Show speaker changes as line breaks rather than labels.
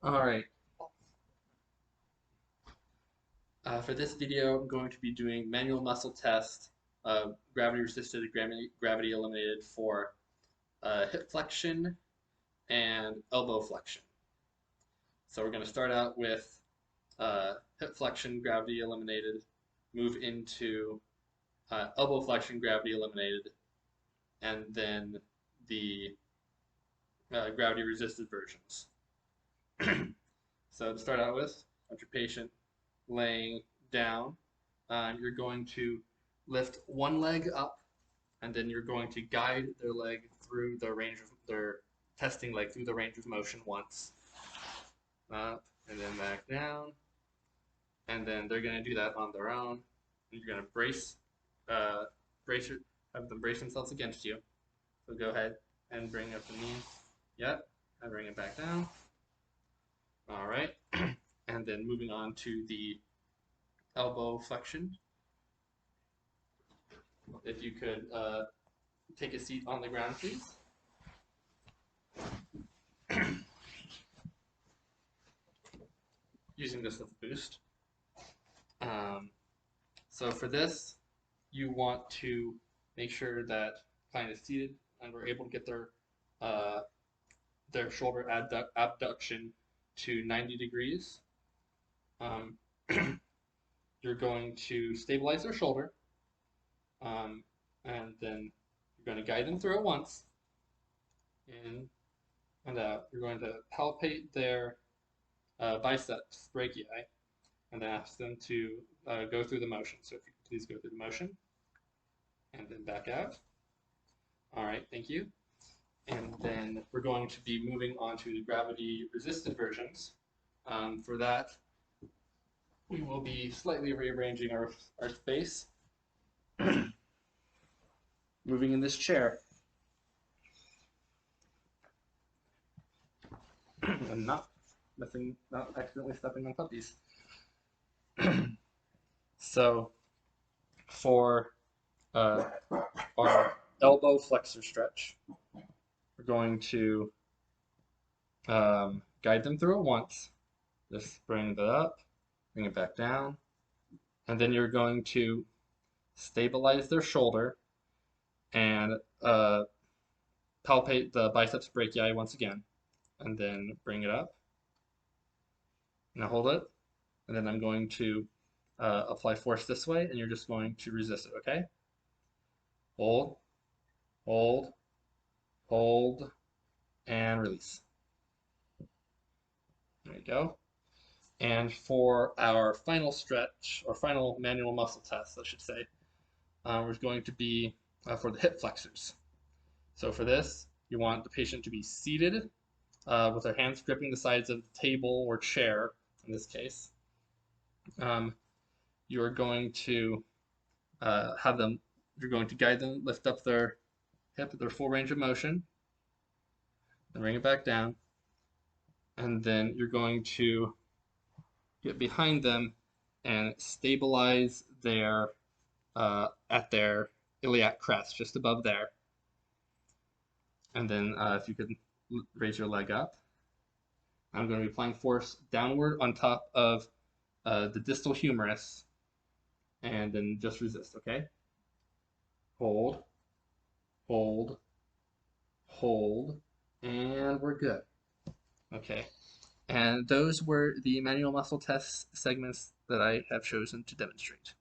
All right. For this video, I'm going to be doing manual muscle test, gravity resisted, gravity eliminated for hip flexion and elbow flexion. So we're going to start out with hip flexion, gravity eliminated, move into elbow flexion, gravity eliminated, and then the gravity resisted versions. So to start out with, have your patient laying down. You're going to lift one leg up, and then you're going to guide their leg through the range of their testing leg through the range of motion once. Up and then back down. And then they're going to do that on their own. And you're going to have them brace themselves against you. So go ahead and bring up the knees. Yep. And bring it back down. All right. And then moving on to the elbow flexion. If you could take a seat on the ground, please. Using this as a boost. So for this, you want to make sure that client is seated and we're able to get their shoulder abduction to 90 degrees. You're going to stabilize their shoulder, and then you're going to guide them through it once, in and out. You're going to palpate their biceps brachii, and then ask them to go through the motion. So if you could please go through the motion, and then back out. All right, thank you. And then we're going to be moving on to the gravity-resisted versions. For that, we will be slightly rearranging our space. Moving in this chair. And not accidentally stepping on puppies. So for our elbow flexor stretch, we're going to guide them through it once. Just bring that up, bring it back down, and then you're going to stabilize their shoulder and palpate the biceps brachii once again, and then bring it up. Now hold it, and then I'm going to apply force this way, and you're just going to resist it, okay? Hold, hold, hold, and release. There you go. And for our final stretch, or final manual muscle test, I should say, we're going to be for the hip flexors. So for this, you want the patient to be seated with their hands gripping the sides of the table or chair, in this case. You are going to you're going to guide them, lift up their hip at their full range of motion, then bring it back down, and then you're going to get behind them and stabilize their at their iliac crest, just above there. And then if you could raise your leg up. I'm going to be applying force downward on top of the distal humerus, and then just resist, okay? Hold, hold, hold, and we're good. Okay, and those were the manual muscle test segments that I have chosen to demonstrate.